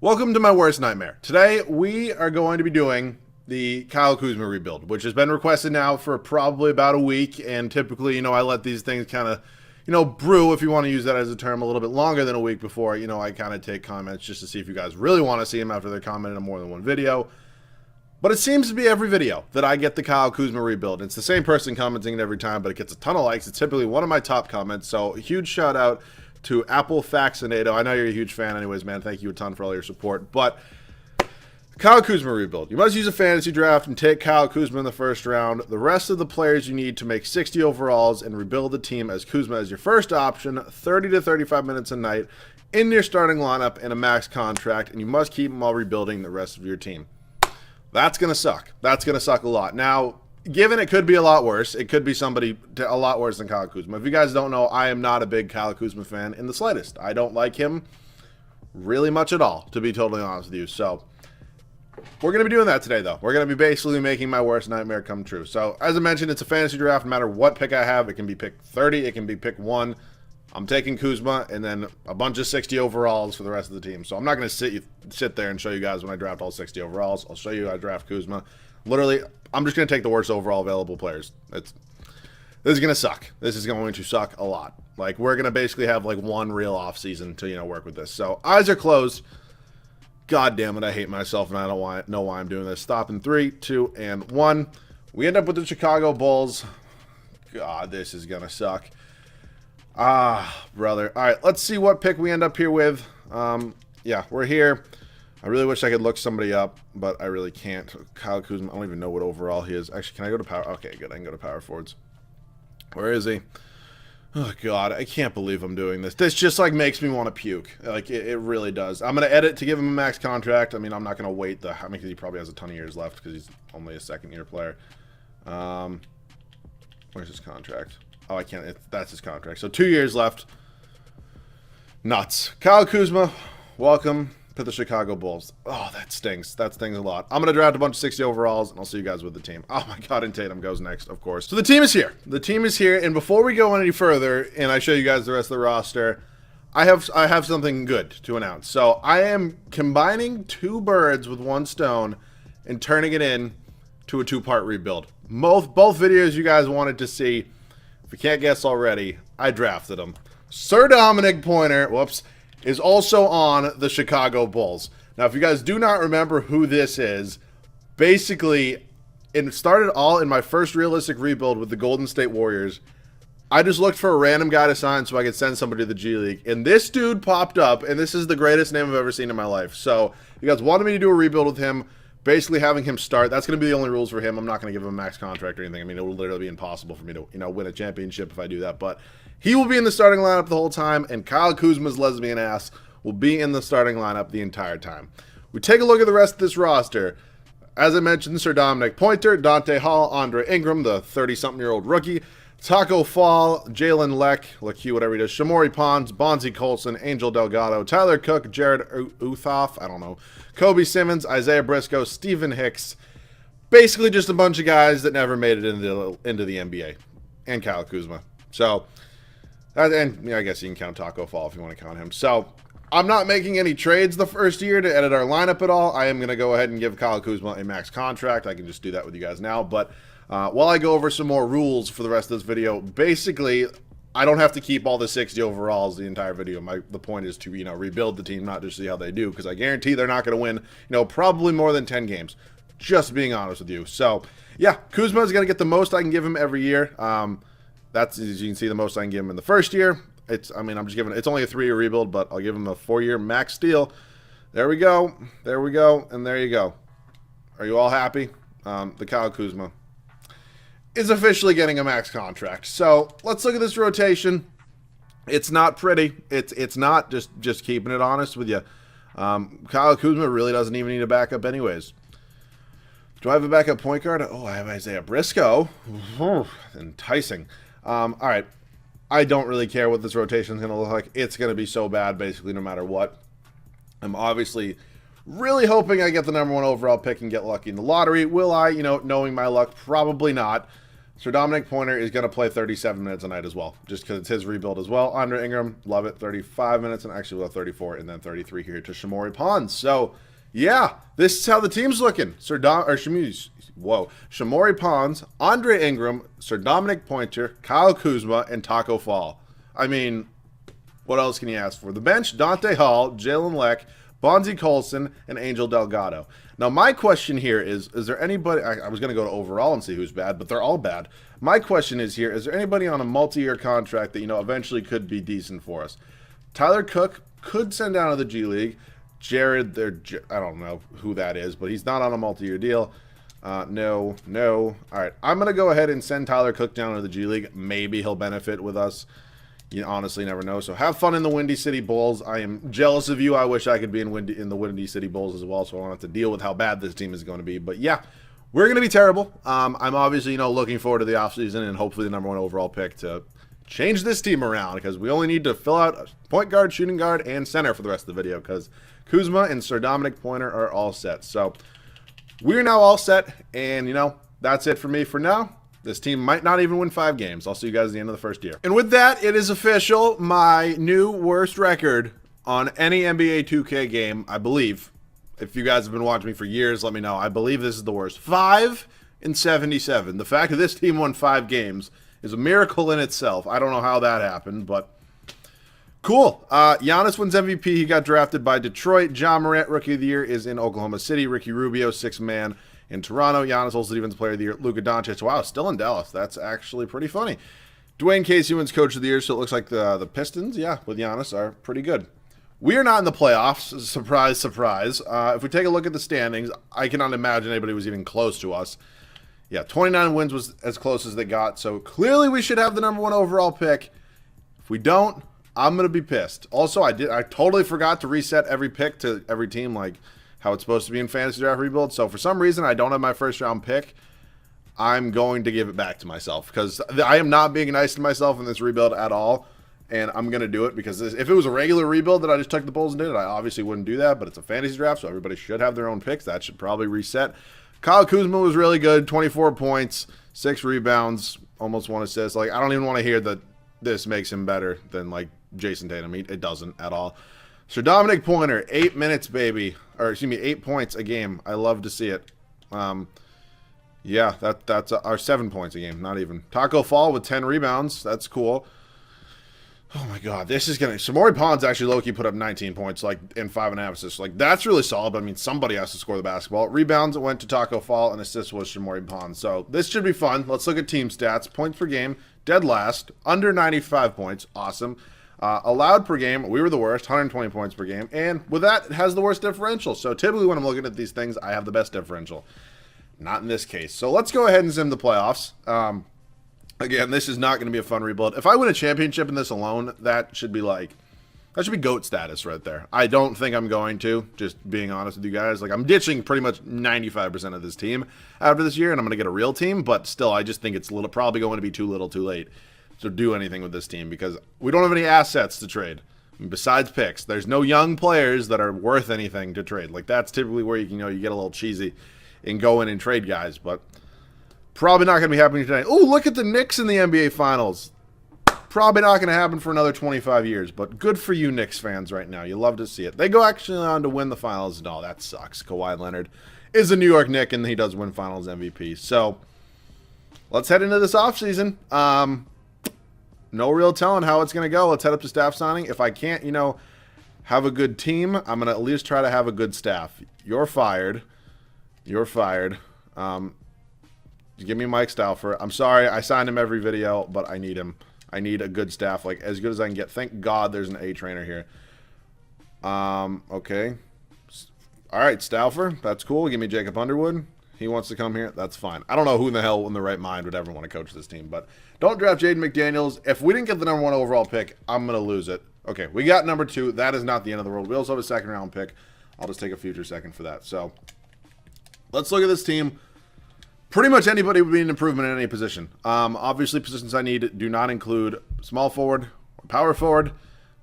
Welcome to my worst nightmare. Today we are going to be doing the Kyle Kuzma rebuild, which has been requested now for probably about a week. And typically, I let these things kind of, brew, if you want to use that as a term, a little bit longer than a week before. I kind of take comments just to see if you guys really want to see them after they're commented on more than one video. But it seems to be every video that I get the Kyle Kuzma rebuild. It's the same person commenting it every time, but it gets a ton of likes. It's typically one of my top comments. So a huge shout out to Apple Faxinato. I know you're a huge fan anyways, man. Thank you a ton for all your support. But Kyle Kuzma rebuild. You must use a fantasy draft and take Kyle Kuzma in the first round. The rest of the players you need to make 60 overalls and rebuild the team as Kuzma as your first option, 30 to 35 minutes a night in your starting lineup and a max contract, and you must keep him while rebuilding the rest of your team. That's going to suck. That's going to suck a lot. Now, given it could be a lot worse, it could be somebody a lot worse than Kyle Kuzma. If you guys don't know, I am not a big Kyle Kuzma fan in the slightest. I don't like him really much at all, to be totally honest with you. So, we're going to be doing that today, though. We're going to be basically making my worst nightmare come true. So, as I mentioned, it's a fantasy draft. No matter what pick I have, it can be pick 30, it can be pick 1. I'm taking Kuzma and then a bunch of 60 overalls for the rest of the team. So I'm not going to sit there and show you guys when I draft all 60 overalls. I'll show you how I draft Kuzma. Literally, I'm just going to take the worst overall available players. This is going to suck. This is going to suck a lot. Like, we're going to basically have like one real off season to, work with this. So eyes are closed. God damn it, I hate myself and I don't know why I'm doing this. Stop in 3, 2, and 1. We end up with the Chicago Bulls. God, this is going to suck. Brother. All right, let's see what pick we end up here with. Yeah, we're here. I really wish I could look somebody up, but I really can't. Kyle Kuzma, I don't even know what overall he is. Actually, can I go to power? Okay, good. I can go to power forwards. Where is he? Oh, God, I can't believe I'm doing this. This just, makes me want to puke. It really does. I'm going to edit to give him a max contract. I mean, I'm not going to wait because he probably has a ton of years left because he's only a second-year player. Where's his contract? Oh, I can't. That's his contract. So 2 years left. Nuts. Kyle Kuzma, welcome to the Chicago Bulls. Oh, that stings. That stings a lot. I'm going to draft a bunch of 60 overalls, and I'll see you guys with the team. Oh, my God, and Tatum goes next, of course. So the team is here. The team is here, and before we go any further, and I show you guys the rest of the roster, I have something good to announce. So I am combining 2 birds with 1 stone and turning it in to a 2-part rebuild. Both videos you guys wanted to see. If you can't guess already, I drafted him. Sir Dominic Pointer, is also on the Chicago Bulls. Now, if you guys do not remember who this is, basically, it started all in my first realistic rebuild with the Golden State Warriors. I just looked for a random guy to sign so I could send somebody to the G League. And this dude popped up, and this is the greatest name I've ever seen in my life. So, you guys wanted me to do a rebuild with him. Basically having him start, that's going to be the only rules for him. I'm not going to give him a max contract or anything. I mean, it will literally be impossible for me to, win a championship if I do that. But he will be in the starting lineup the whole time, and Kyle Kuzma's lesbian ass will be in the starting lineup the entire time. We take a look at the rest of this roster. As I mentioned, Sir Dominic Pointer, Dante Hall, Andre Ingram, the 30-something-year-old rookie, Taco Fall, Jalen Leck, whatever he does, Shamori Pons, Bonzi Colson, Angel Delgado, Tyler Cook, Jared Uthoff, I don't know, Kobe Simmons, Isaiah Briscoe, Stephen Hicks. Basically just a bunch of guys that never made it into the NBA. And Kyle Kuzma. So, and I guess you can count Taco Fall if you want to count him. So, I'm not making any trades the first year to edit our lineup at all. I am going to go ahead and give Kyle Kuzma a max contract. I can just do that with you guys now. But while I go over some more rules for the rest of this video, basically, I don't have to keep all the 60 overalls the entire video. The point is to, rebuild the team, not just see how they do, because I guarantee they're not going to win, probably more than 10 games. Just being honest with you. So, yeah, Kuzma is going to get the most I can give him every year. That's, as you can see, the most I can give him in the first year. It's only a 3-year rebuild, but I'll give him a 4-year max deal. There we go. There we go. And there you go. Are you all happy? The Kyle Kuzma is officially getting a max contract. So let's look at this rotation. It's not pretty. It's not, just keeping it honest with you. Kyle Kuzma really doesn't even need a backup anyways. Do I have a backup point guard? Oh, I have Isaiah Briscoe. Enticing. All right. I don't really care what this rotation is going to look like. It's going to be so bad basically no matter what. I'm obviously really hoping I get the #1 overall pick and get lucky in the lottery. Will I? Knowing my luck, probably not. Sir Dominic Pointer is going to play 37 minutes a night as well, just because it's his rebuild as well. Andre Ingram, love it, 35 minutes, and actually we'll have 34, and then 33 here to Shamori Pons. So, yeah, this is how the team's looking. Shamori Pons, Andre Ingram, Sir Dominic Pointer, Kyle Kuzma, and Taco Fall. I mean, what else can you ask for? The bench, Dante Hall, Jalen Leck, Bonzi Colson, and Angel Delgado. Now, my question here is there anybody... I was going to go to overall and see who's bad, but they're all bad. My question is here, is there anybody on a multi-year contract that, eventually could be decent for us? Tyler Cook could send down to the G League. Jared, I don't know who that is, but he's not on a multi-year deal. No. All right, I'm going to go ahead and send Tyler Cook down to the G League. Maybe he'll benefit with us. You honestly never know. So have fun in the Windy City Bulls. I am jealous of you. I wish I could be in the Windy City Bulls as well, so I don't have to deal with how bad this team is going to be. But yeah, we're going to be terrible. I'm obviously, looking forward to the offseason and hopefully the number 1 overall pick to change this team around, because we only need to fill out a point guard, shooting guard, and center for the rest of the video, because Kuzma and Sir Dominic Pointer are all set. So we're now all set, and, that's it for me for now. This team might not even win 5 games. I'll see you guys at the end of the first year. And with that, it is official. My new worst record on any NBA 2K game, I believe. If you guys have been watching me for years, let me know. I believe this is the worst. 5-77. The fact that this team won 5 games is a miracle in itself. I don't know how that happened, but cool. Giannis wins MVP. He got drafted by Detroit. Ja Morant, Rookie of the Year, is in Oklahoma City. Ricky Rubio, 6th man in Toronto. Giannis holds the Defensive Player of the Year. Luka Doncic, wow, still in Dallas. That's actually pretty funny. Dwayne Casey wins Coach of the Year, so it looks like the Pistons, with Giannis, are pretty good. We are not in the playoffs. Surprise, surprise. If we take a look at the standings, I cannot imagine anybody was even close to us. Yeah, 29 wins was as close as they got, so clearly we should have the number 1 overall pick. If we don't, I'm going to be pissed. Also, I totally forgot to reset every pick to every team, like how it's supposed to be in Fantasy Draft Rebuild. So for some reason, I don't have my first round pick. I'm going to give it back to myself, because I am not being nice to myself in this rebuild at all. And I'm going to do it, because if it was a regular rebuild that I just took the Bulls and did it, I obviously wouldn't do that. But it's a fantasy draft, so everybody should have their own picks. That should probably reset. Kyle Kuzma was really good. 24 points, 6 rebounds, almost 1 assist. Like, I don't even want to hear that this makes him better than, like, Jason Tatum. It doesn't at all. Sir Dominic Pointer, 8 minutes, baby. Or, excuse me, 8 points a game. I love to see it. Yeah, that's our 7 points a game, not even. Taco Fall with 10 rebounds. That's cool. Oh, my God. This is going to... Shamori Pons actually low-key put up 19 points, like, in 5.5 assists. Like, that's really solid, but, I mean, somebody has to score the basketball. Rebounds went to Taco Fall, and assists was Shamori Pons. So, this should be fun. Let's look at team stats. Points per game, dead last. Under 95 points. Awesome. Allowed per game, we were the worst, 120 points per game. And with that, it has the worst differential. So, typically, when I'm looking at these things, I have the best differential. Not in this case. So, let's go ahead and sim the playoffs. Again, this is not going to be a fun rebuild. If I win a championship in this alone, that should be GOAT status right there. I don't think I'm going to, just being honest with you guys. Like, I'm ditching pretty much 95% of this team after this year, and I'm going to get a real team, but still, I just think it's probably going to be too little too late to do anything with this team, because we don't have any assets to trade. I mean, besides picks, there's no young players that are worth anything to trade. Like, that's typically where you get a little cheesy and go in and trade guys, but probably not going to be happening today. Oh, look at the Knicks in the NBA Finals. Probably not going to happen for another 25 years, but good for you Knicks fans right now. You love to see it. They go actually on to win the Finals. No, that sucks. Kawhi Leonard is a New York Knick, and he does win Finals MVP. So, let's head into this offseason. No real telling how it's going to go. Let's head up to staff signing. If I can't, have a good team, I'm going to at least try to have a good staff. You're fired. You're fired. Give me Mike Stauffer. I'm sorry, I signed him every video, but I need him. I need a good staff, like as good as I can get. Thank God there's an A trainer here. Okay. All right, Stauffer. That's cool. Give me Jacob Underwood. He wants to come here. That's fine. I don't know who in the hell in the right mind would ever want to coach this team, but don't draft Jaden McDaniels. If we didn't get the number 1 overall pick, I'm going to lose it. Okay, we got number 2. That is not the end of the world. We also have a second round pick. I'll just take a future second for that. So, let's look at this team. Pretty much anybody would be an improvement in any position. Obviously, positions I need do not include small forward or power forward.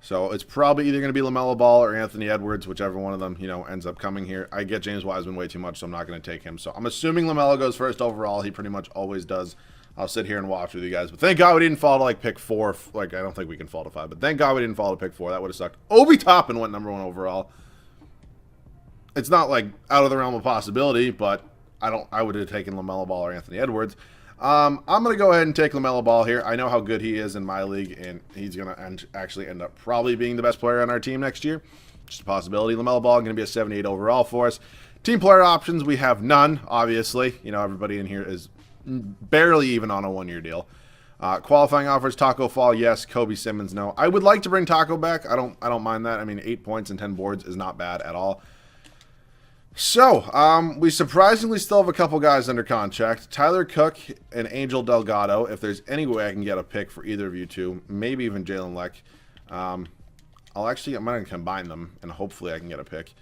So it's probably either going to be LaMelo Ball or Anthony Edwards, whichever one of them, ends up coming here. I get James Wiseman way too much, so I'm not going to take him. So I'm assuming LaMelo goes first overall. He pretty much always does. I'll sit here and watch with you guys. But thank God we didn't fall to like pick 4. Like, I don't think we can fall to 5, but thank God we didn't fall to pick 4. That would have sucked. Obi Toppin went number 1 overall. It's not like out of the realm of possibility, but I would have taken LaMelo Ball or Anthony Edwards. I'm going to go ahead and take LaMelo Ball here. I know how good he is in my league, and he's going to actually end up probably being the best player on our team next year. Just a possibility. LaMelo Ball going to be a 78 overall for us. Team player options, we have none, obviously. You know, everybody in here is barely even on a 1-year deal. Qualifying offers, Taco Fall, yes. Kobe Simmons, no. I would like to bring Taco back. I don't mind that. I mean, 8 points and 10 boards is not bad at all. So, we surprisingly still have a couple guys under contract. Tyler Cook and Angel Delgado, if there's any way I can get a pick for either of you two. Maybe even Jalen Leck. I'm going to combine them, and hopefully I can get a pick.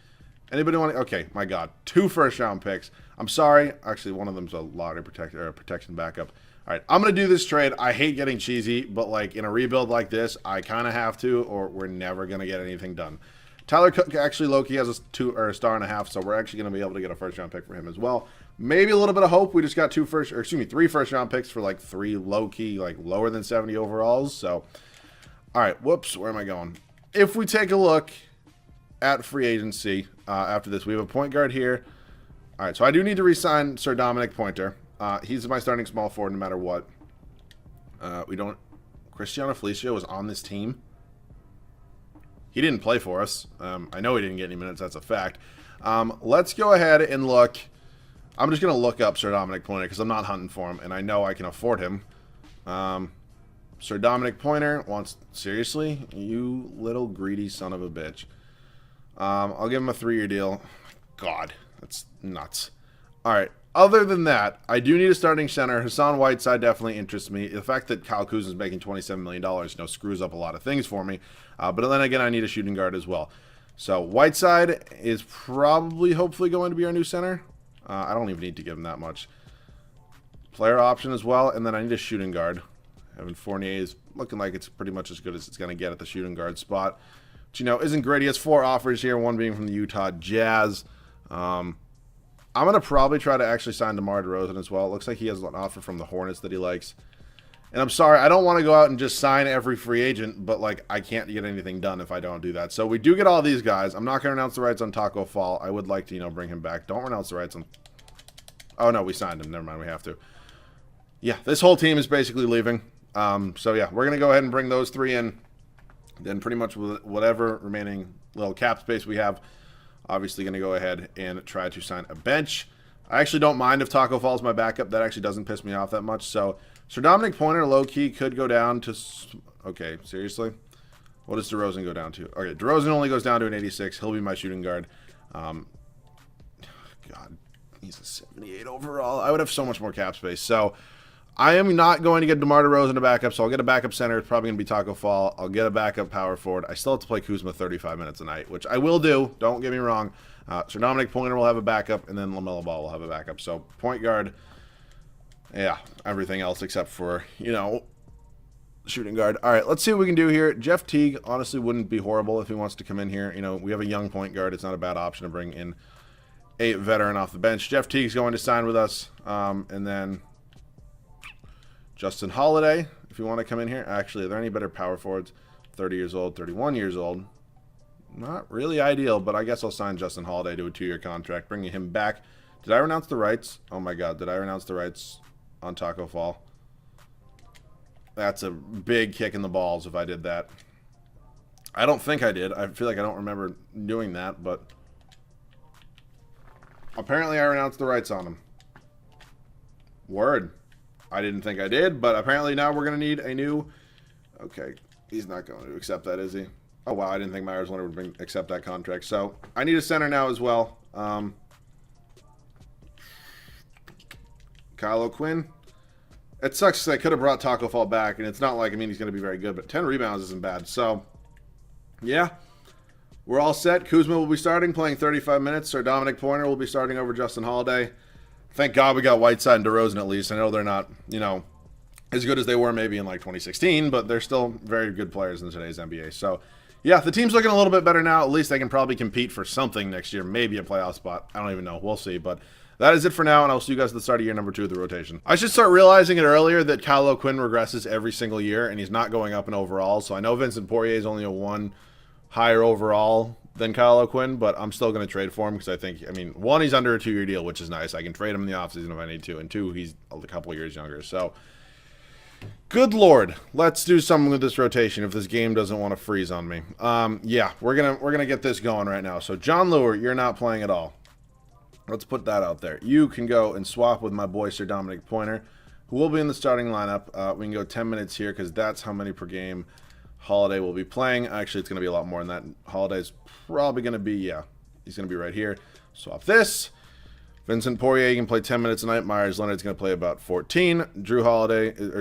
Anybody want to? Okay, my God. 2 first-round picks. I'm sorry. Actually, one of them's a lottery protection backup. All right, I'm going to do this trade. I hate getting cheesy, but like in a rebuild like this, I kind of have to, or we're never going to get anything done. Tyler Cook actually low-key has a 1.5 stars, so we're actually going to be able to get a first-round pick for him as well. Maybe a little bit of hope. We just got 3 first-round picks for like 3 low-key, like lower than 70 overalls. So, all right, whoops, where am I going? If we take a look at free agency after this, we have a point guard here. All right, so I do need to re-sign Sir Dominic Pointer. He's my starting small forward no matter what. Cristiano Felicio was on this team. He didn't play for us. I know he didn't get any minutes. That's a fact. Let's go ahead and look. I'm just going to look up Sir Dominic Pointer because I'm not hunting for him, and I know I can afford him. Sir Dominic Pointer wants... Seriously? You little greedy son of a bitch. I'll give him a 3-year deal. God, that's nuts. All right. Other than that, I do need a starting center. Hassan Whiteside definitely interests me. The fact that Kyle Kuzma is making $27 million, screws up a lot of things for me. But then again, I need a shooting guard as well. So Whiteside is probably, hopefully, going to be our new center. I don't even need to give him that much. Player option as well, and then I need a shooting guard. Evan Fournier is looking like it's pretty much as good as it's going to get at the shooting guard spot. But, isn't great. He has 4 offers here, one being from the Utah Jazz. I'm going to probably try to actually sign DeMar DeRozan as well. It looks like he has an offer from the Hornets that he likes. And I'm sorry, I don't want to go out and just sign every free agent, but, I can't get anything done if I don't do that. So we do get all these guys. I'm not going to announce the rights on Taco Fall. I would like to, bring him back. Don't announce the rights on... Oh, no, we signed him. Never mind, we have to. Yeah, this whole team is basically leaving. So, yeah, we're going to go ahead and bring those 3 in. Then pretty much whatever remaining little cap space we have, obviously going to go ahead and try to sign a bench. I actually don't mind if Taco Fall's my backup. That actually doesn't piss me off that much. So, Sir Dominic Pointer, low-key, could go down to... Okay, seriously? What does DeRozan go down to? Okay, DeRozan only goes down to an 86. He'll be my shooting guard. God, he's a 78 overall. I would have so much more cap space. So, I am not going to get DeMar DeRozan a backup, so I'll get a backup center. It's probably going to be Taco Fall. I'll get a backup power forward. I still have to play Kuzma 35 minutes a night, which I will do. Don't get me wrong. Sir Dominic Pointer will have a backup, and then LaMelo Ball will have a backup. So, point guard, yeah, everything else except for, shooting guard. All right, let's see what we can do here. Jeff Teague, honestly, wouldn't be horrible if he wants to come in here. We have a young point guard. It's not a bad option to bring in a veteran off the bench. Jeff Teague's going to sign with us, and then... Justin Holiday, if you want to come in here. Actually, are there any better power forwards? 30 years old, 31 years old. Not really ideal, but I guess I'll sign Justin Holiday to a 2-year contract, bringing him back. Did I renounce the rights? Oh my God, did I renounce the rights on Taco Fall? That's a big kick in the balls if I did that. I don't think I did. I feel like I don't remember doing that, but apparently I renounced the rights on him. Word. I didn't think I did, but apparently now we're going to need a new... Okay, he's not going to accept that, is he? Oh, wow, I didn't think Myers wanted to accept that contract. So, I need a center now as well. Kyle O'Quinn. It sucks because I could have brought Taco Fall back, and it's not like, he's going to be very good, but 10 rebounds isn't bad. So, yeah, we're all set. Kuzma will be starting, playing 35 minutes. Sir Dominic Pointer will be starting over Justin Holiday. Thank God we got Whiteside and DeRozan at least. I know they're not, as good as they were maybe in 2016, but they're still very good players in today's NBA. So, yeah, the team's looking a little bit better now. At least they can probably compete for something next year, maybe a playoff spot. I don't even know. We'll see. But that is it for now, and I'll see you guys at the start of year number 2 of the rotation. I should start realizing it earlier that Kyle O'Quinn regresses every single year, and he's not going up in overall. So I know Vincent Poirier is only a 1 higher overall than Kyle O'Quinn, but I'm still going to trade for him because I think, I mean, 1, he's under a 2-year deal, which is nice. I can trade him in the offseason if I need to, and 2, he's a couple years younger. So, good Lord, let's do something with this rotation if this game doesn't want to freeze on me. Yeah, we're gonna get this going right now. So, John Lure, you're not playing at all. Let's put that out there. You can go and swap with my boy Sir Dominic Pointer, who will be in the starting lineup. We can go 10 minutes here because that's how many per game Holiday will be playing. Actually, it's going to be a lot more than that. Holiday's probably going to be, yeah, he's going to be right here. Swap this. Vincent Poirier can play 10 minutes a night. Myers Leonard's going to play about 14. Justin Holiday is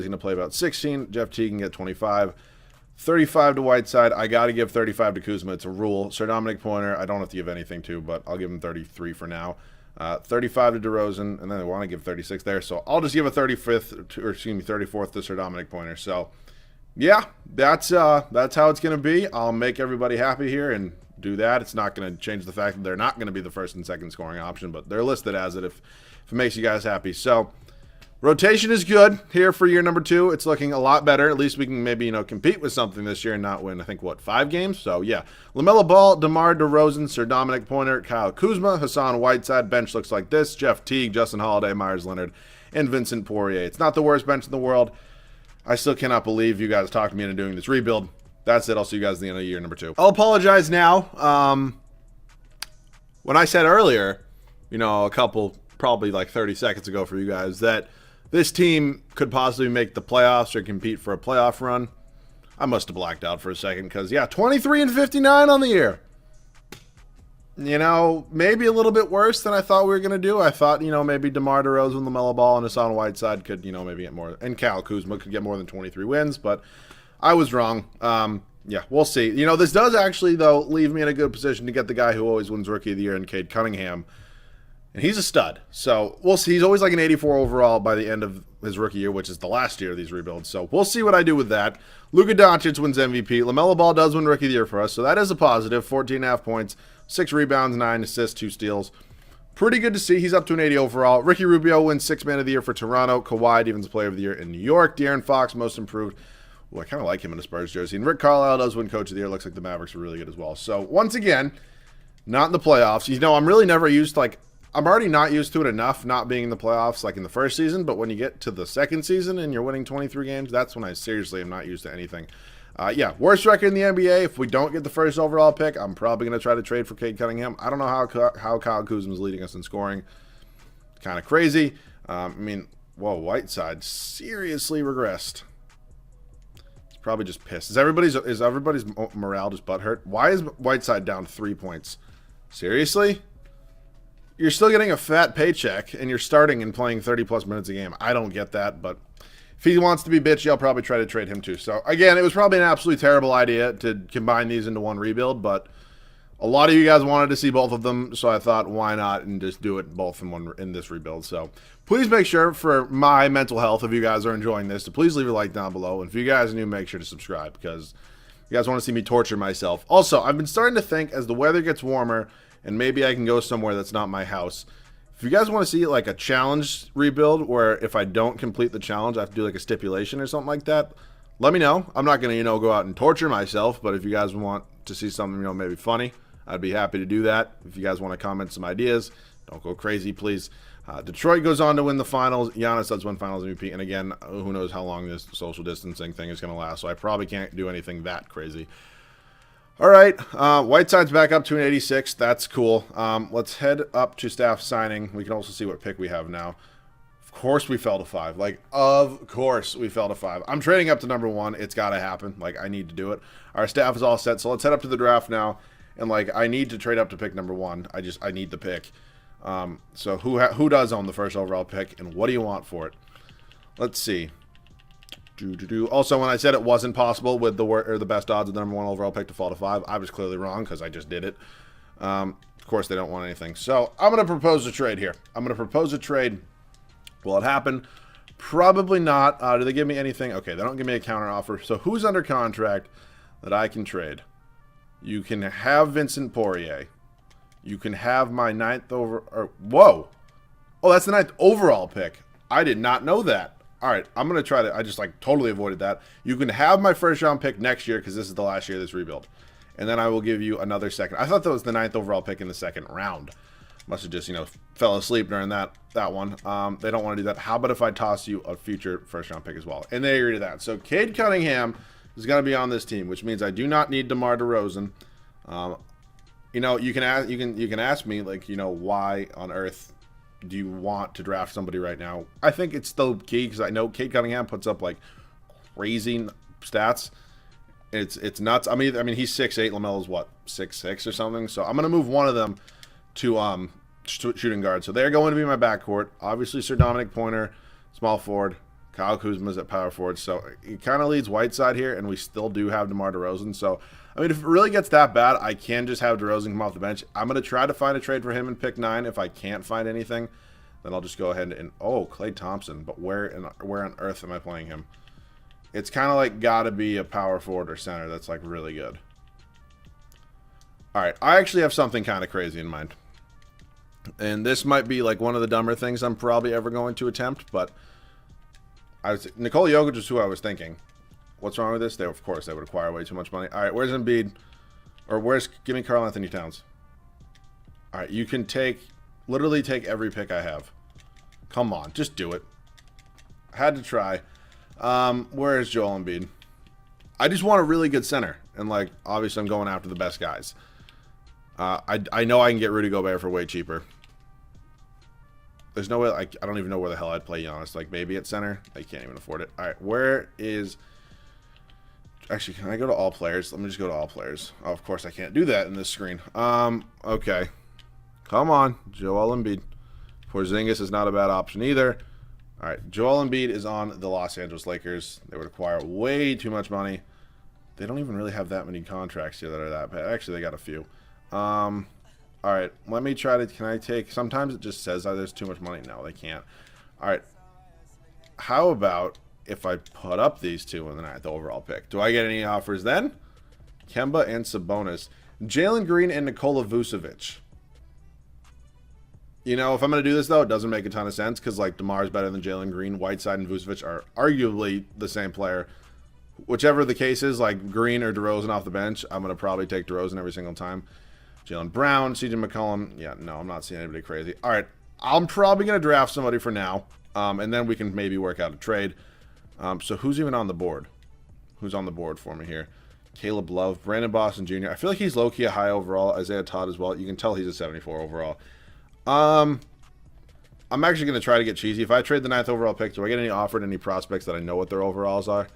going to play about 16. Jeff T can get 25. 35 to Whiteside. I got to give 35 to Kuzma. It's a rule. Sir Dominic Pointer, I don't have to give anything to, but I'll give him 33 for now. 35 to DeRozan, and then I want to give 36 there. So I'll just give a 34th to Sir Dominic Pointer. So, yeah, that's how it's going to be. I'll make everybody happy here and do that. It's not going to change the fact that they're not going to be the first and second scoring option, but they're listed as it if it makes you guys happy. So, rotation is good here for year number 2. It's looking a lot better. At least we can maybe, compete with something this year and not win, I think, 5 games? So, yeah. LaMelo Ball, DeMar DeRozan, Sir Dominic Pointer, Kyle Kuzma, Hassan Whiteside. Bench looks like this. Jeff Teague, Justin Holiday, Myers Leonard, and Vincent Poirier. It's not the worst bench in the world. I still cannot believe you guys talked me into doing this rebuild. That's it. I'll see you guys at the end of year number 2. I'll apologize now. When I said earlier, a couple, probably like 30 seconds ago for you guys, that this team could possibly make the playoffs or compete for a playoff run, I must have blacked out for a second because, yeah, 23-59 on the year. Maybe a little bit worse than I thought we were going to do. I thought, maybe DeMar DeRozan, LaMelo Ball, and Hassan Whiteside could, maybe get more, and Kyle Kuzma could get more than 23 wins, but I was wrong. Yeah, we'll see. This does actually, though, leave me in a good position to get the guy who always wins Rookie of the Year in Cade Cunningham. And he's a stud. So we'll see. He's always like an 84 overall by the end of his rookie year, which is the last year of these rebuilds. So we'll see what I do with that. Luka Doncic wins MVP. LaMelo Ball does win Rookie of the Year for us. So that is a positive. 14.5 points, 6 rebounds, 9 assists, 2 steals. Pretty good to see. He's up to an 80 overall. Ricky Rubio wins 6th Man of the Year for Toronto. Kawhi Defensive Player of the Year in New York. De'Aaron Fox, most improved. Well, I kind of like him in a Spurs jersey. And Rick Carlisle does win Coach of the Year. Looks like the Mavericks are really good as well. So once again, not in the playoffs. I'm really never used I'm already not used to it enough not being in the playoffs like in the first season, but when you get to the second season and you're winning 23 games, that's when I seriously am not used to anything. Yeah, worst record in the NBA. If we don't get the first overall pick, I'm probably going to try to trade for Cade Cunningham. I don't know how Kyle Kuzma is leading us in scoring. Kind of crazy. Whiteside seriously regressed. He's probably just pissed. Is everybody's morale just butthurt? Why is Whiteside down 3 points? Seriously? You're still getting a fat paycheck, and you're starting and playing 30-plus minutes a game. I don't get that, but if he wants to be bitchy, I'll probably try to trade him too. So, again, it was probably an absolutely terrible idea to combine these into one rebuild, but a lot of you guys wanted to see both of them, so I thought, why not, and just do it both in this rebuild. So, please make sure, for my mental health, if you guys are enjoying this, to please leave a like down below. And if you guys are new, make sure to subscribe, because you guys want to see me torture myself. Also, I've been starting to think, as the weather gets warmer, and maybe I can go somewhere that's not my house. If you guys want to see like a challenge rebuild where if I don't complete the challenge, I have to do like a stipulation or something like that, let me know. I'm not going to, go out and torture myself, but if you guys want to see something, maybe funny, I'd be happy to do that. If you guys want to comment some ideas, don't go crazy, please. Detroit goes on to win the finals. Giannis does win finals MVP. And again, who knows how long this social distancing thing is going to last, so I probably can't do anything that crazy. All right, Whiteside's back up to an 86. That's cool. Let's head up to staff signing. We can also see what pick we have now. Of course we fell to 5. Of course we fell to 5. I'm trading up to number 1. It's got to happen. I need to do it. Our staff is all set, so let's head up to the draft now. And, I need to trade up to pick number 1. I need the pick. So who does own the first overall pick, and what do you want for it? Let's see. Also, when I said it wasn't possible with the best odds of the number 1 overall pick to fall to 5, I was clearly wrong because I just did it. Of course, they don't want anything. So I'm going to propose a trade here. I'm going to propose a trade. Will it happen? Probably not. Do they give me anything? Okay, they don't give me a counter offer. So who's under contract that I can trade? You can have Vincent Poirier. You can have my 9th over... Or, whoa! Oh, that's the 9th overall pick. I did not know that. All right, I'm going to try to... I just, like, totally avoided that. You can have my first round pick next year because this is the last year of this rebuild. And then I will give you another second. I thought that was the 9th overall pick in the second round. Must have just, you know, fell asleep during that one. They don't want to do that. How about if I toss you a future first round pick as well? And they agree to that. So Cade Cunningham is going to be on this team, which means I do not need DeMar DeRozan. You know, you can ask me, like, you know, why on earth do you want to draft somebody right now? I think it's still key because I know Cade Cunningham puts up like crazy stats. It's nuts. I mean he's 6'8", LaMelo's what, 6'6" or something. So I'm gonna move one of them to shooting guard. So they're going to be my backcourt. Obviously, Sir Dominic Pointer, small forward. Kyle Kuzma's at power forward. So it kind of leads Whiteside here, and we still do have DeMar DeRozan. So I mean, if it really gets that bad, I can just have DeRozan come off the bench. I'm gonna try to find a trade for him in pick 9. If I can't find anything, then I'll just go ahead and Klay Thompson. But where on earth am I playing him? It's kind of like gotta be a power forward or center that's like really good. All right, I actually have something kind of crazy in mind. And this might be like one of the dumber things I'm probably ever going to attempt, but Nikola Jokic is who I was thinking. What's wrong with this? Of course, they would acquire way too much money. All right, where's Embiid? Or give me Karl Anthony Towns. All right, you can literally take every pick I have. Come on, just do it. I had to try. Where is Joel Embiid? I just want a really good center. And, like, obviously I'm going after the best guys. I know I can get Rudy Gobert for way cheaper. There's no way, I don't even know where the hell I'd play Giannis. Like, maybe at center. I can't even afford it. All right, where is... Actually, can I go to all players? Let me just go to all players. Oh, of course, I can't do that in this screen. Okay. Come on, Joel Embiid. Porzingis is not a bad option either. All right, Joel Embiid is on the Los Angeles Lakers. They would acquire way too much money. They don't even really have that many contracts here that are that bad. Actually, they got a few. All right, let me try to... Can I take... Sometimes it just says there's too much money. No, they can't. All right. How about if I put up these two in the 9th overall pick? Do I get any offers then? Kemba and Sabonis. Jalen Green and Nikola Vucevic. You know, if I'm going to do this, though, it doesn't make a ton of sense because, like, DeMar is better than Jalen Green. Whiteside and Vucevic are arguably the same player. Whichever the case is, like, Green or DeRozan off the bench, I'm going to probably take DeRozan every single time. Jalen Brown, CJ McCollum. Yeah, no, I'm not seeing anybody crazy. All right, I'm probably going to draft somebody for now, and then we can maybe work out a trade. So who's even on the board? Who's on the board for me here? Caleb Love, Brandon Boston Jr. I feel like he's low-key a high overall. Isaiah Todd as well. You can tell he's a 74 overall. I'm actually going to try to get cheesy. If I trade the 9th overall pick, do I get any offered any prospects that I know what their overalls are?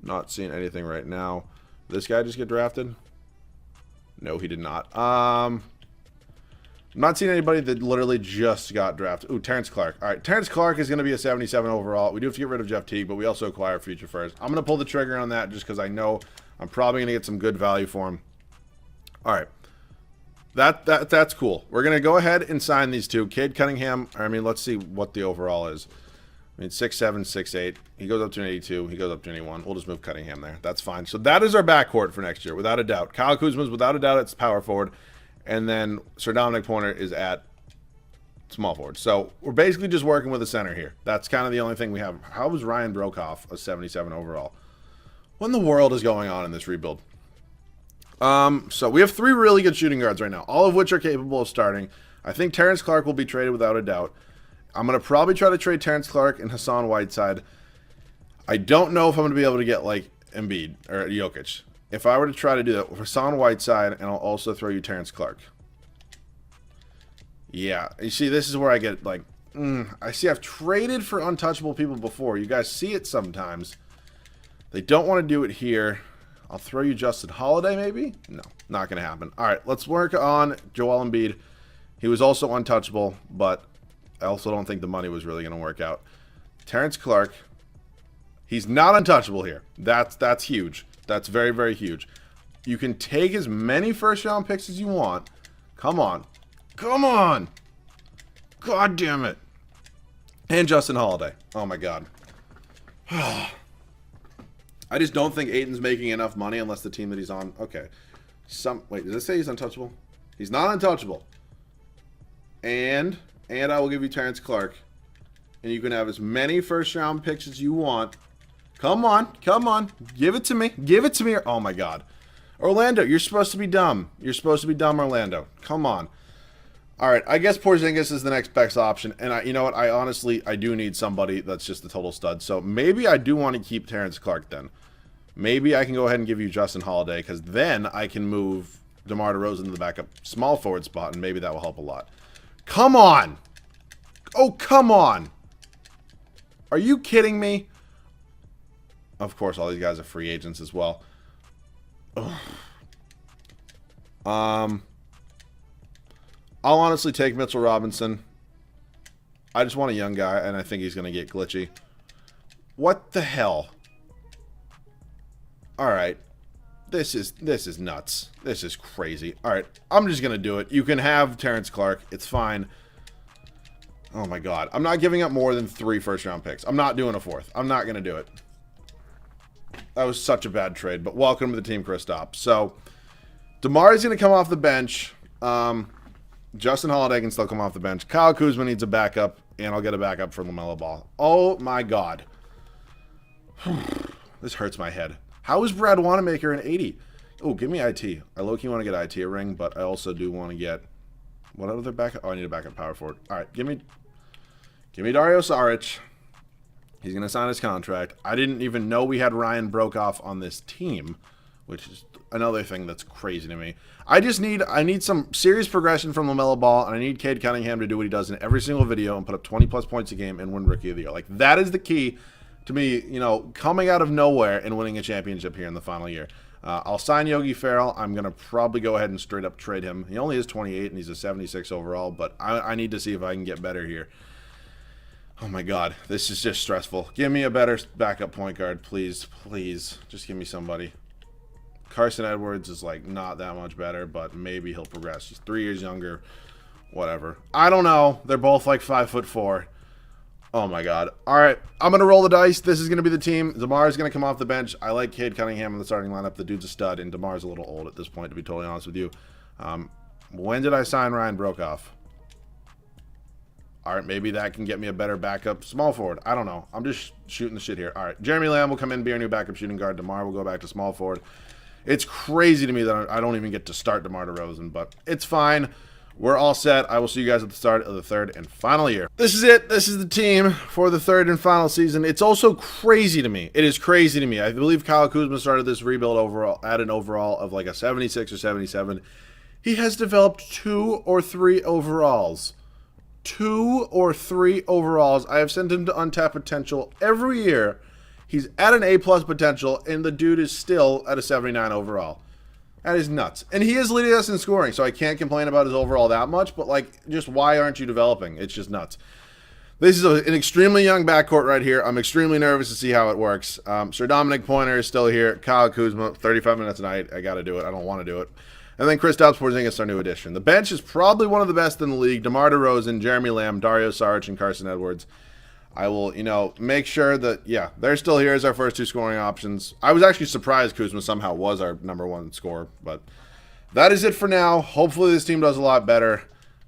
Not seeing anything right now. Did this guy just get drafted? No, he did not. I'm not seeing anybody that literally just got drafted. Ooh, Terrence Clark. All right, Terrence Clark is going to be a 77 overall. We do have to get rid of Jeff Teague, but we also acquire future first. I'm going to pull the trigger on that just because I know I'm probably going to get some good value for him. All right. That's cool. We're going to go ahead and sign these two. Cade Cunningham, I mean, let's see what the overall is. I mean, 6'7", 6'8". He goes up to an 82. He goes up to an 81. We'll just move Cunningham there. That's fine. So that is our backcourt for next year, without a doubt. Kyle Kuzma's, without a doubt, it's power forward. And then Sir Dominic Pointer is at small forward. So we're basically just working with a center here. That's kind of the only thing we have. How was Ryan Brokoff a 77 overall? What in the world is going on in this rebuild? So we have 3 really good shooting guards right now, all of which are capable of starting. I think Terrence Clark will be traded without a doubt. I'm going to probably try to trade Terrence Clark and Hassan Whiteside. I don't know if I'm going to be able to get, like, Embiid or Jokic. If I were to try to do that, Hassan Whiteside, and I'll also throw you Terrence Clark. Yeah, you see, this is where I get, like, I see I've traded for untouchable people before. You guys see it sometimes. They don't want to do it here. I'll throw you Justin Holiday, maybe? No, not going to happen. All right, let's work on Joel Embiid. He was also untouchable, but I also don't think the money was really going to work out. Terrence Clark. He's not untouchable here. That's huge. That's very, very huge. You can take as many first-round picks as you want. Come on. Come on. God damn it. And Justin Holiday. Oh, my God. I just don't think Aiton's making enough money unless the team that he's on. Okay. Wait, does it say he's untouchable? He's not untouchable. And I will give you Terrence Clark. And you can have as many first-round picks as you want. Come on. Come on. Give it to me. Give it to me. Oh, my God. Orlando, you're supposed to be dumb. You're supposed to be dumb, Orlando. Come on. All right, I guess Porzingis is the next best option. And you know what? I do need somebody that's just the total stud. So maybe I do want to keep Terrence Clark then. Maybe I can go ahead and give you Justin Holiday, because then I can move DeMar DeRozan to the backup small forward spot, and maybe that will help a lot. Come on! Oh, come on! Are you kidding me? Of course, all these guys are free agents as well. Ugh. I'll honestly take Mitchell Robinson. I just want a young guy, and I think he's going to get glitchy. What the hell? All right. This is nuts. This is crazy. All right. I'm just going to do it. You can have Terrence Clark. It's fine. Oh, my God. I'm not giving up more than 3 first-round picks. I'm not doing a 4th. I'm not going to do it. That was such a bad trade, but welcome to the team, Kristaps. So, DeMar is going to come off the bench. Justin Holiday can still come off the bench. Kyle Kuzma needs a backup, and I'll get a backup for LaMelo Ball. Oh, my God. This hurts my head. How is Brad Wanamaker an 80? Oh, give me IT. I low-key want to get IT a ring, but I also do want to get... What other backup? Oh, I need a backup power forward. All right, give me Dario Saric. He's going to sign his contract. I didn't even know we had Ryan Broekhoff on this team, which is another thing that's crazy to me. I need some serious progression from LaMelo Ball, and I need Cade Cunningham to do what he does in every single video and put up 20-plus points a game and win Rookie of the Year. Like, that is the key to me, you know, coming out of nowhere and winning a championship here in the final year. I'll sign Yogi Ferrell. I'm going to probably go ahead and straight up trade him. He only is 28, and he's a 76 overall, but I need to see if I can get better here. Oh, my God. This is just stressful. Give me a better backup point guard, please. Please. Just give me somebody. Carson Edwards is, like, not that much better, but maybe he'll progress. He's 3 years younger. Whatever. I don't know. They're both, like, 5'4". Oh, my God. All right. I'm going to roll the dice. This is going to be the team. DeMar is going to come off the bench. I like Cade Cunningham in the starting lineup. The dude's a stud, and DeMar's a little old at this point, to be totally honest with you. When did I sign Ryan Broekhoff? All right, maybe that can get me a better backup small forward. I don't know. I'm just shooting the shit here. All right, Jeremy Lamb will come in, be our new backup shooting guard. DeMar will go back to small forward. It's crazy to me that I don't even get to start DeMar DeRozan, but it's fine. We're all set. I will see you guys at the start of the 3rd and final year. This is it. This is the team for the 3rd and final season. It's also crazy to me. It is crazy to me. I believe Kyle Kuzma started this rebuild overall at an overall of like a 76 or 77. He has developed 2 or 3 overalls. 2 or 3 overalls. I have sent him to untapped potential every year. He's at an A+ potential, and the dude is still at a 79 overall. That is nuts. And he is leading us in scoring, so I can't complain about his overall that much, but, like, just why aren't you developing? It's just nuts. This is an extremely young backcourt right here. I'm extremely nervous to see how it works. Sir Dominic Pointer is still here. Kyle Kuzma, 35 minutes a night. I got to do it. I don't want to do it. And then Kristaps Porzingis, our new addition. The bench is probably one of the best in the league. DeMar DeRozan, Jeremy Lamb, Dario Saric, and Carson Edwards. I will, make sure that, yeah, they're still here as our first 2 scoring options. I was actually surprised Kuzma somehow was our #1 scorer, but that is it for now. Hopefully this team does a lot better.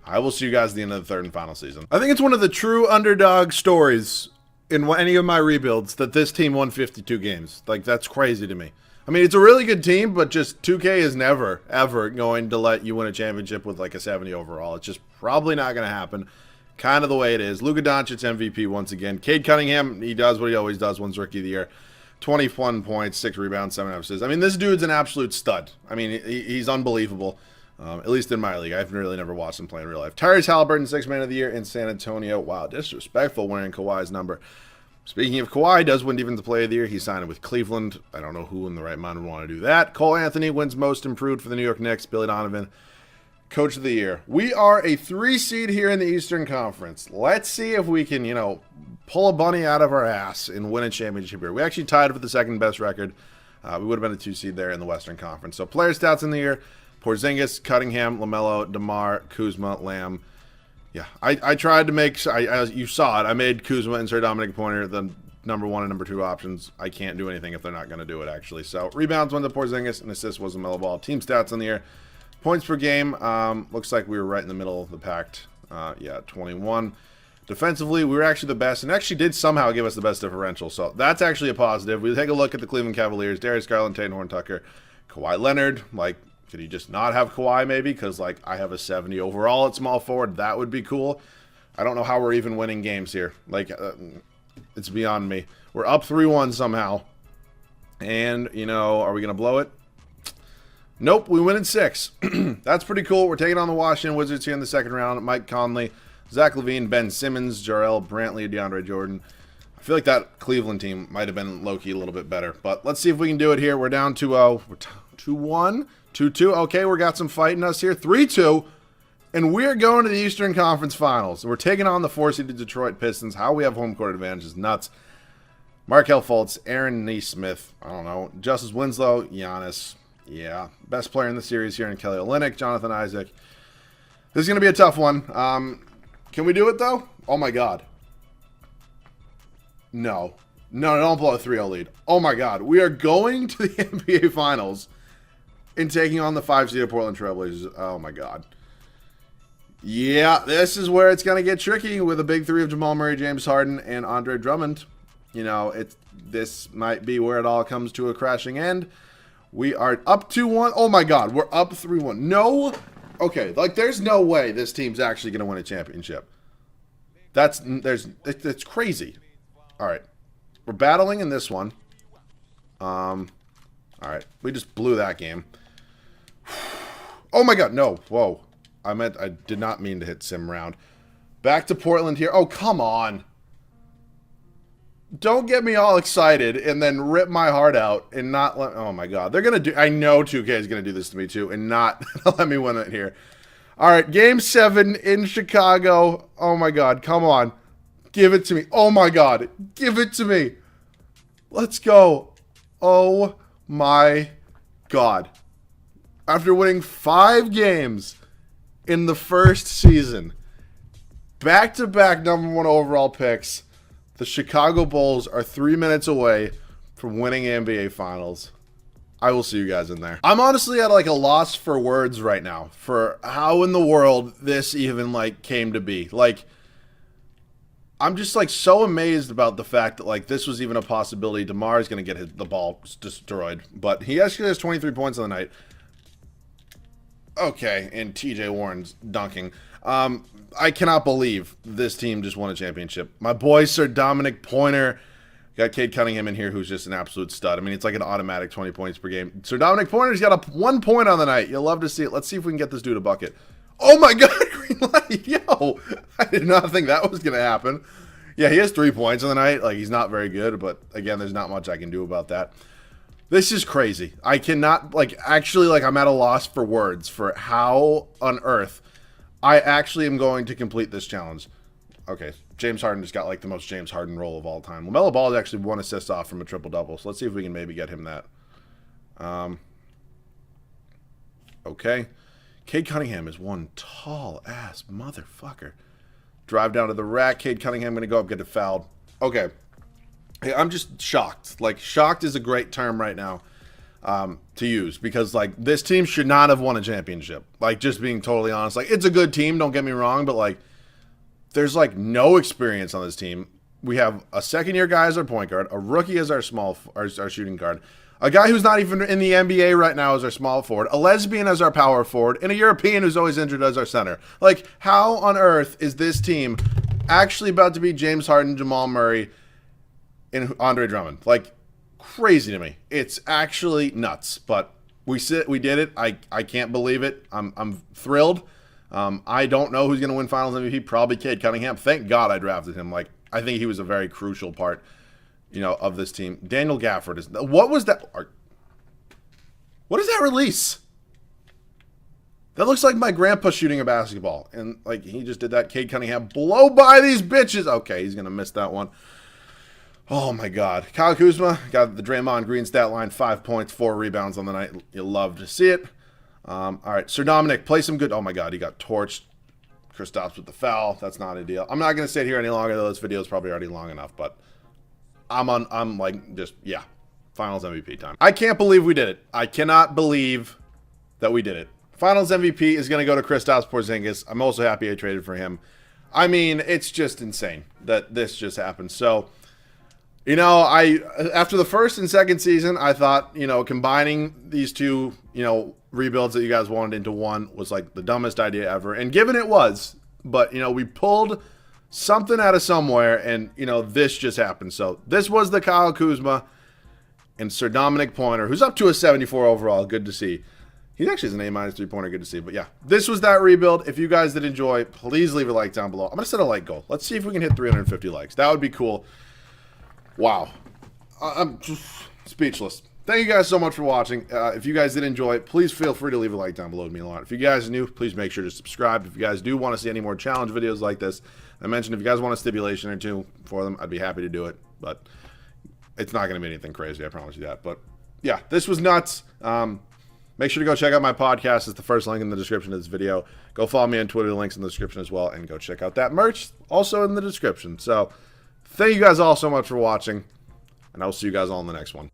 I will see you guys at the end of the 3rd and final season. I think it's one of the true underdog stories in any of my rebuilds that this team won 52 games. Like, that's crazy to me. I mean, it's a really good team, but just 2K is never, ever going to let you win a championship with like a 70 overall. It's just probably not going to happen. Kind of the way it is. Luka Doncic MVP once again. Cade Cunningham, he does what he always does, wins Rookie of the Year. 21 points, 6 rebounds, 7 assists. I mean, this dude's an absolute stud. I mean, he's unbelievable, at least in my league. I've really never watched him play in real life. Tyrese Halliburton, 6th man of the year in San Antonio. Wow, disrespectful wearing Kawhi's number. Speaking of Kawhi, does win Defensive Player of the Year. He signed with Cleveland. I don't know who in the right mind would want to do that. Cole Anthony wins Most Improved for the New York Knicks. Billy Donovan, Coach of the Year. We are a 3 seed here in the Eastern Conference. Let's see if we can, pull a bunny out of our ass and win a championship here. We actually tied for the 2nd best record. We would have been a 2 seed there in the Western Conference. So player stats in the year: Porzingis, Cunningham, LaMelo, DeMar, Kuzma, Lamb. Yeah, I tried to make, as you saw it, I made Kuzma and Sir Dominic Pointer the number 1 and number 2 options. I can't do anything if they're not going to do it, actually. So, rebounds went to Porzingis, and assists was a Melo Ball. Team stats on the air. Points per game, looks like we were right in the middle of the pact. Yeah, 21. Defensively, we were actually the best, and actually did somehow give us the best differential. So, that's actually a positive. We take a look at the Cleveland Cavaliers. Darius Garland, Tatum Horn-Tucker, Kawhi Leonard. Like, could he just not have Kawhi, maybe? Because, like, I have a 70 overall at small forward. That would be cool. I don't know how we're even winning games here. Like, it's beyond me. We're up 3-1 somehow. And, you know, are we going to blow it? Nope, we win in 6. That's pretty cool. We're taking on the Washington Wizards here in the second round. Mike Conley, Zach LaVine, Ben Simmons, Jarrell Brantley, DeAndre Jordan. I feel like that Cleveland team might have been low-key a little bit better. But let's see if we can do it here. We're down 2-0. We're 2-1. 2-2. Okay, we got some fight in us here. 3-2. And we're going to the Eastern Conference Finals. We're taking on the 4-seeded Detroit Pistons. How we have home court advantage is nuts. Markelle Fultz, Aaron Nesmith, I don't know. Justice Winslow, Giannis. Yeah. Best player in the series here in Kelly Olynyk, Jonathan Isaac. This is going to be a tough one. Can we do it, though? Oh, my God. No. No, don't blow a 3-0 lead. Oh, my God. We are going to the NBA Finals and taking on the 5-seeded Portland Trailblazers. Oh, my God. Yeah, this is where it's going to get tricky with a big 3 of Jamal Murray, James Harden, and Andre Drummond. You know, this might be where it all comes to a crashing end. We are up 2-1. Oh, my God. We're up 3-1. No. Okay, like, there's no way this team's actually going to win a championship. It's crazy. All right. We're battling in this one. All right. We just blew that game. Oh, my God. No. Whoa. I did not mean to hit sim round. Back to Portland here. Oh, come on. Don't get me all excited and then rip my heart out and not let... Oh, my God. They're going to do... I know 2K is going to do this to me, too, and not let me win it here. All right, Game 7 in Chicago. Oh, my God. Come on. Give it to me. Oh, my God. Give it to me. Let's go. Oh, my God. After winning 5 games in the first season, back-to-back number 1 overall picks, the Chicago Bulls are 3 minutes away from winning NBA Finals. I will see you guys in there. I'm honestly at like a loss for words right now for how in the world this even like came to be. Like, I'm just like so amazed about the fact that like this was even a possibility. DeMar is going to get the ball destroyed, but he actually has 23 points on the night. Okay, and TJ Warren's dunking. I cannot believe this team just won a championship. My boy, Sir Dominic Pointer. Got Cade Cunningham in here, who's just an absolute stud. I mean, it's like an automatic 20 points per game. Sir Dominic Pointer's got 1 point on the night. You'll love to see it. Let's see if we can get this dude a bucket. Oh, my God, green light. Yo, I did not think that was going to happen. Yeah, he has 3 points on the night. Like, he's not very good, but, again, there's not much I can do about that. This is crazy. I cannot, like, actually, like, I'm at a loss for words for how on earth I actually am going to complete this challenge. Okay, James Harden just got, like, the most James Harden role of all time. LaMelo Ball is actually 1 assist off from a triple-double, so let's see if we can maybe get him that. Okay. Cade Cunningham is one tall-ass motherfucker. Drive down to the rack. Cade Cunningham going to go up, get it fouled. Okay. Hey, I'm just shocked. Like, shocked is a great term right now to use because, like, this team should not have won a championship. Like, just being totally honest. Like, it's a good team, don't get me wrong, but, like, there's, like, no experience on this team. We have a second-year guy as our point guard, a rookie as our our shooting guard, a guy who's not even in the NBA right now as our small forward, a lesbian as our power forward, and a European who's always injured as our center. Like, how on earth is this team actually about to beat James Harden, Jamal Murray, and Andre Drummond? Like, crazy to me. It's actually nuts. But we did it. I can't believe it. I'm thrilled. I don't know who's going to win Finals MVP. Probably Cade Cunningham. Thank God I drafted him. Like, I think he was a very crucial part, you know, of this team. Daniel Gafford is... What was that? What is that release? That looks like my grandpa shooting a basketball. And, like, he just did that. Cade Cunningham, blow by these bitches. Okay, he's going to miss that one. Oh, my God. Kyle Kuzma got the Draymond Green stat line. 5 points, 4 rebounds on the night. You'll love to see it. All right, Sir Dominic, play some good... Oh, my God, he got torched. Kristaps with the foul. That's not ideal. I'm not going to sit here any longer, though. This video is probably already long enough, but I'm like, just, yeah, Finals MVP time. I can't believe we did it. I cannot believe that we did it. Finals MVP is going to go to Kristaps Porzingis. I'm also happy I traded for him. I mean, it's just insane that this just happened. So, you know, after the first and second season, I thought, you know, combining these two, you know, rebuilds that you guys wanted into one was like the dumbest idea ever. And given it was, but, you know, we pulled something out of somewhere and, you know, this just happened. So this was the Kyle Kuzma and Sir Dominic Pointer, who's up to a 74 overall. Good to see. He actually is an A- 3-pointer. Good to see. But yeah, this was that rebuild. If you guys did enjoy, please leave a like down below. I'm going to set a like goal. Let's see if we can hit 350 likes. That would be cool. Wow. I'm just speechless. Thank you guys so much for watching. If you guys did enjoy, please feel free to leave a like down below. It would mean a lot. If you guys are new, please make sure to subscribe. If you guys do want to see any more challenge videos like this, I mentioned if you guys want a stipulation or two for them, I'd be happy to do it. But it's not going to be anything crazy. I promise you that. But yeah, this was nuts. Make sure to go check out my podcast. It's the first link in the description of this video. Go follow me on Twitter. The link's in the description as well. And go check out that merch, also in the description. So thank you guys all so much for watching. And I'll see you guys all in the next one.